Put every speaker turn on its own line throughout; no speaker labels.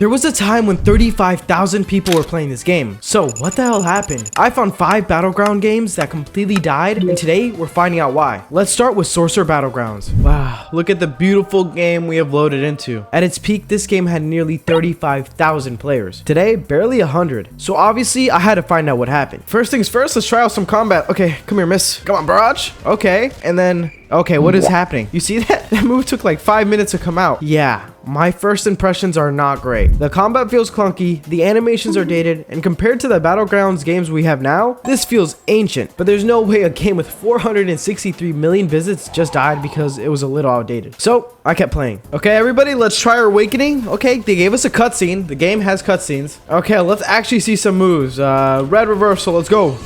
There was a time when 35,000 people were playing this game. So what the hell happened? I found 5 battleground games that completely died, and today we're finding out why. Let's start with Sorcerer Battlegrounds. Wow, look at the beautiful game we have loaded into. At its peak, this game had nearly 35,000 players. Today, barely 100. So obviously, I had to find out what happened. First things first, let's try out some combat. Okay, come here, miss. Come on, barrage. Okay, and then... okay, what is happening? You see that? That move took like 5 minutes to come out. Yeah, my first impressions are not great. The combat feels clunky, the animations are dated, and compared to the Battlegrounds games we have now, this feels ancient. But there's no way a game with 463 million visits just died because it was a little outdated. So, I kept playing. Okay, everybody, let's try our awakening. Okay, they gave us a cutscene. The game has cutscenes. Okay, let's actually see some moves. Red reversal, let's go.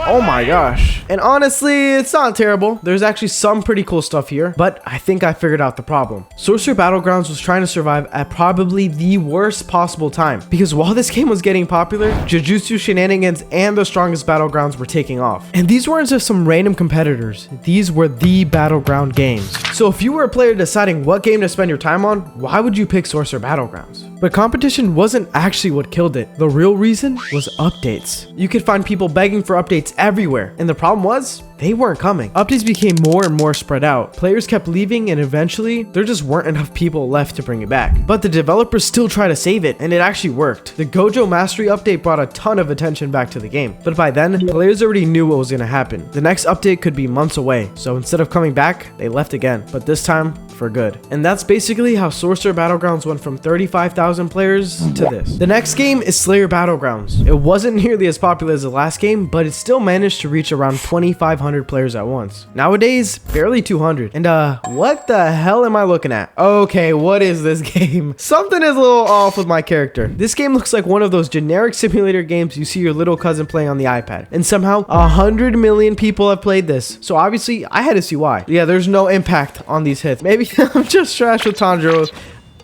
Oh my gosh. And honestly, it's not terrible. There's actually some pretty cool stuff here, but I think I figured out the problem. Sorcerer Battlegrounds was trying to survive at probably the worst possible time, because while this game was getting popular, Jujutsu shenanigans and the strongest battlegrounds were taking off. And these weren't just some random competitors. These were the battleground games. So if you were a player deciding what game to spend your time on, why would you pick Sorcerer Battlegrounds? But competition wasn't actually what killed it. The real reason was updates. You could find people begging for updates everywhere, and the problem was they weren't coming. Updates became more and more spread out. Players kept leaving, and eventually there just weren't enough people left to bring it back. But the developers still tried to save it, and it actually worked. The Gojo Mastery update brought a ton of attention back to the game, but by then players already knew what was going to happen. The next update could be months away, so instead of coming back, they left again, but this time for good. And that's basically how Sorcerer Battlegrounds went from 35,000 players to this. The next game is Slayer Battlegrounds. It wasn't nearly as popular as the last game, but it still managed to reach around 2,500 players at once. Nowadays, barely 200. And what the hell am I looking at? Okay, what is this game? Something is a little off with my character. This game looks like one of those generic simulator games you see your little cousin playing on the iPad. And somehow 100 million people have played this. So obviously, I had to see why. Yeah, there's no impact on these hits. Maybe I'm just trash with Tanjiro.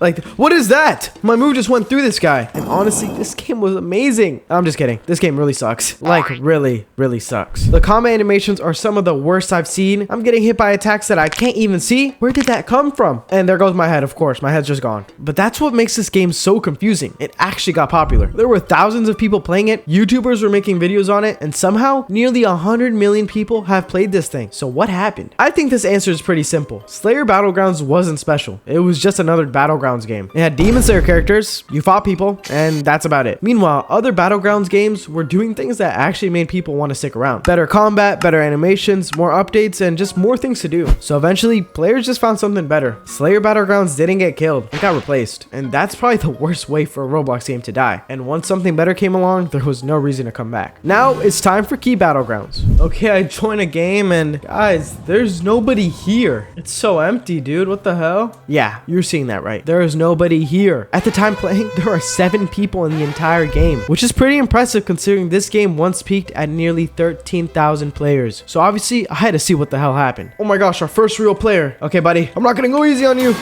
Like, what is that? My move just went through this guy. And honestly, this game was amazing. I'm just kidding. This game really sucks. Like, really, really sucks. The combat animations are some of the worst I've seen. I'm getting hit by attacks that I can't even see. Where did that come from? And there goes my head, of course. My head's just gone. But that's what makes this game so confusing. It actually got popular. There were thousands of people playing it. YouTubers were making videos on it. And somehow, nearly 100 million people have played this thing. So what happened? I think this answer is pretty simple. Slayer Battlegrounds wasn't special. It was just another Battlegrounds game. It had Demon Slayer characters, you fought people, and that's about it. Meanwhile, other Battlegrounds games were doing things that actually made people want to stick around. Better combat, better animations, more updates, and just more things to do. So eventually, players just found something better. Slayer Battlegrounds didn't get killed, it got replaced. And that's probably the worst way for a Roblox game to die. And once something better came along, there was no reason to come back. Now, it's time for Key Battlegrounds. Okay, I joined a game, and guys, there's nobody here. It's so empty, dude. What the hell? Yeah, you're seeing that right. There is nobody here. At the time playing, there are 7 people in the entire game, which is pretty impressive considering this game once peaked at nearly 13,000 players. So obviously, I had to see what the hell happened. Oh my gosh, our first real player. Okay, buddy, I'm not gonna go easy on you.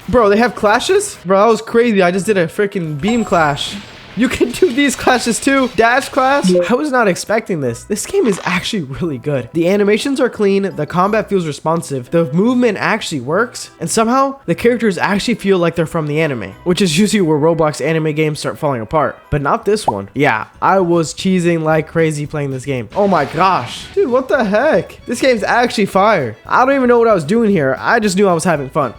Bro, they have clashes? Bro, that was crazy. I just did a freaking beam clash. You can do these clashes too. Dash class? I was not expecting this. This game is actually really good. The animations are clean, the combat feels responsive, the movement actually works, and somehow the characters actually feel like they're from the anime, which is usually where Roblox anime games start falling apart. But not this one. Yeah, I was cheesing like crazy playing this game. Oh my gosh. Dude, what the heck? This game's actually fire. I don't even know what I was doing here. I just knew I was having fun.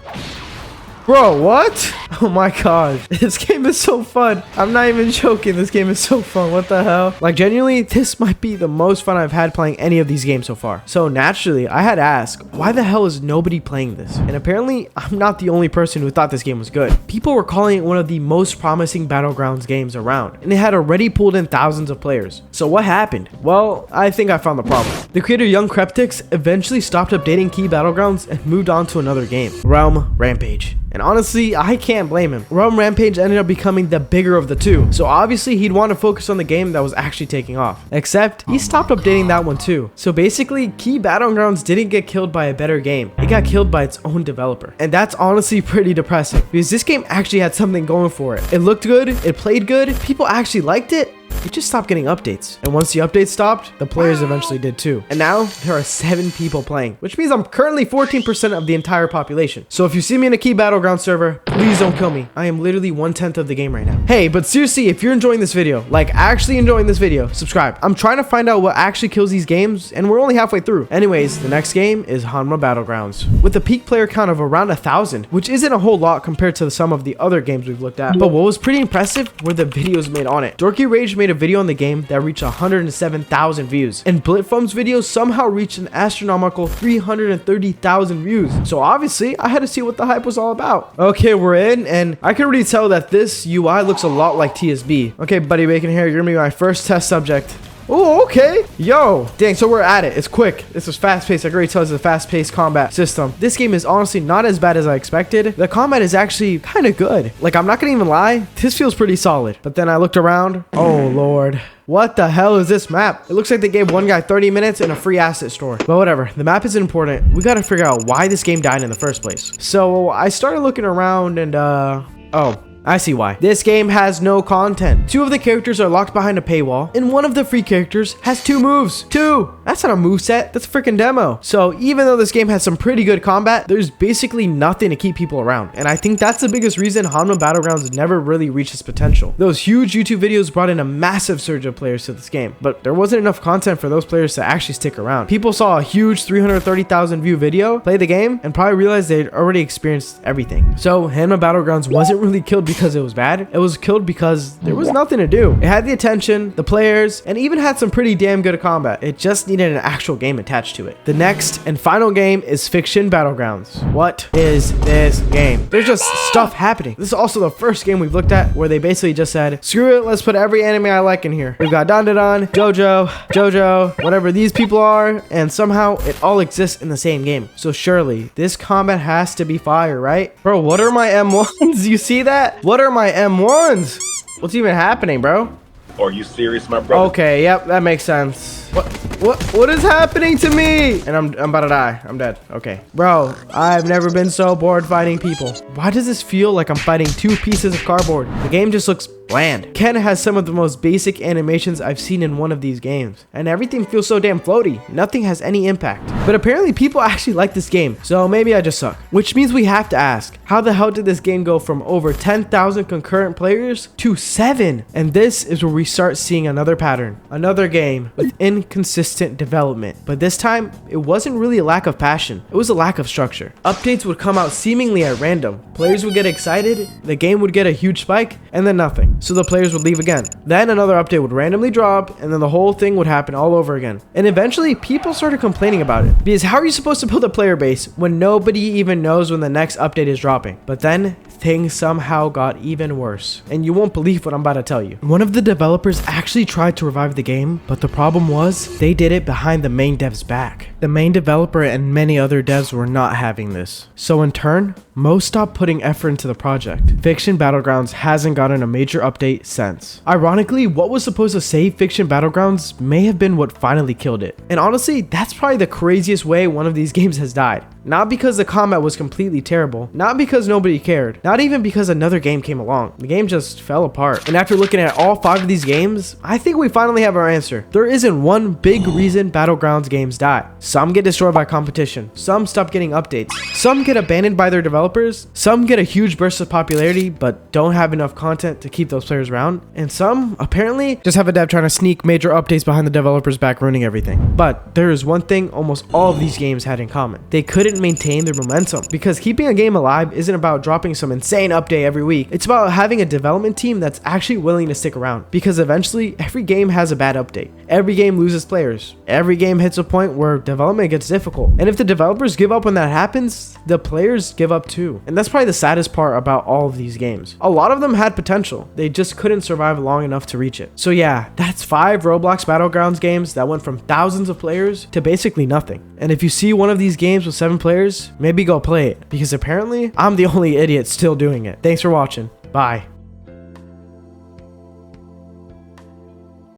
Bro, what? Oh my god. This game is so fun. I'm not even joking. This game is so fun. What the hell? Like, genuinely, this might be the most fun I've had playing any of these games so far. So naturally, I had to ask, why the hell is nobody playing this? And apparently, I'm not the only person who thought this game was good. People were calling it one of the most promising Battlegrounds games around, and it had already pulled in thousands of players. So what happened? Well, I think I found the problem. The creator Young Cryptics eventually stopped updating Key Battlegrounds and moved on to another game, Realm Rampage. And honestly, I can't blame him. Realm Rampage ended up becoming the bigger of the two. So obviously he'd want to focus on the game that was actually taking off. Except he stopped updating that one too. So basically, Key Battlegrounds didn't get killed by a better game. It got killed by its own developer. And that's honestly pretty depressing because this game actually had something going for it. It looked good, it played good, people actually liked it, it just stopped getting updates. And once the updates stopped, the players eventually did too. And now there are 7 people playing, which means I'm currently 14% of the entire population. So if you see me in a key battleground server, please don't kill me. I am literally 1/10 of the game right now. Hey, but seriously, if you're enjoying this video, like actually enjoying this video, subscribe. I'm trying to find out what actually kills these games, and we're only halfway through. Anyways, the next game is Hanma Battlegrounds, with a peak player count of around 1,000, which isn't a whole lot compared to some of the other games we've looked at. But what was pretty impressive were the videos made on it. Dorky Rage made a video on the game that reached 107,000 views, and Blitfoam's video somehow reached an astronomical 330,000 views. So obviously, I had to see what the hype was all about. Okay, we're in, and I can already tell that this UI looks a lot like TSB. Okay, Buddy Bacon here, you're gonna be my first test subject. Oh, okay. Yo. Dang, so we're at it. It's quick. This is fast-paced. I can already tell it's a fast-paced combat system. This game is honestly not as bad as I expected. The combat is actually kind of good. Like, I'm not gonna even lie. This feels pretty solid. But then I looked around. Oh, Lord. What the hell is this map? It looks like they gave one guy 30 minutes in a free asset store. But whatever, the map isn't important. We gotta figure out why this game died in the first place. So I started looking around and oh, I see why. This game has no content. 2 of the characters are locked behind a paywall, and 1 of the free characters has 2 moves. 2! That's not a move set, that's a freaking demo. So even though this game has some pretty good combat, there's basically nothing to keep people around. And I think that's the biggest reason Hanma Battlegrounds never really reached its potential. Those huge YouTube videos brought in a massive surge of players to this game, but there wasn't enough content for those players to actually stick around. People saw a huge 330,000 view video, play the game, and probably realized they'd already experienced everything. So Hanma Battlegrounds wasn't really killed because it was bad. It was killed because there was nothing to do. It had the attention, the players, and even had some pretty damn good combat. It just needed an actual game attached to it. The next and final game is Fiction Battlegrounds. What is this game? There's just stuff happening. This is also the first game we've looked at where they basically just said, screw it, let's put every anime I like in here. We've got Dandadan, Jojo, whatever these people are, and somehow it all exists in the same game. So surely this combat has to be fire, right? Bro, what are my M1s? You see that? What are my M1s? What's even happening, bro?
Are you serious, my brother?
Okay, yep, that makes sense. What is happening to me? And I'm about to die. I'm dead. Okay. Bro, I've never been so bored fighting people. Why does this feel like I'm fighting 2 pieces of cardboard? The game just looks bland. Ken has some of the most basic animations I've seen in one of these games, and everything feels so damn floaty. Nothing has any impact. But apparently people actually like this game, so maybe I just suck. Which means we have to ask, how the hell did this game go from over 10,000 concurrent players to 7? And this is where we start seeing another pattern. Another game with inconsistent development. But this time, it wasn't really a lack of passion. It was a lack of structure. Updates would come out seemingly at random. Players would get excited, the game would get a huge spike, and then nothing. So the players would leave again. Then another update would randomly drop, and then the whole thing would happen all over again. And eventually, people started complaining about it. Because how are you supposed to build a player base when nobody even knows when the next update is dropping? But then, things somehow got even worse. And you won't believe what I'm about to tell you. One of the developers actually tried to revive the game, but the problem was, they did it behind the main dev's back. The main developer and many other devs were not having this. So in turn, most stopped putting effort into the project. Fiction Battlegrounds hasn't gotten a major update since. Ironically, what was supposed to save Fiction Battlegrounds may have been what finally killed it. And honestly, that's probably the craziest way one of these games has died. Not because the combat was completely terrible, not because nobody cared, not even because another game came along. The game just fell apart. And after looking at all 5 of these games, I think we finally have our answer. There isn't one big reason Battlegrounds games die. Some get destroyed by competition, some stop getting updates, some get abandoned by their developers, some get a huge burst of popularity but don't have enough content to keep those players around, and some apparently just have a dev trying to sneak major updates behind the developer's back, ruining everything. But there is one thing almost all of these games had in common. They couldn't maintain their momentum, because keeping a game alive isn't about dropping some insane update every week. It's about having a development team that's actually willing to stick around, because eventually every game has a bad update. Every game loses players. Every game hits a point where development gets difficult. And if the developers give up when that happens, the players give up too. And that's probably the saddest part about all of these games. A lot of them had potential. They just couldn't survive long enough to reach it. So yeah, that's 5 Roblox Battlegrounds games that went from thousands of players to basically nothing. And if you see one of these games with 7 players, maybe go play it, because apparently I'm the only idiot still doing it. Thanks for watching. Bye.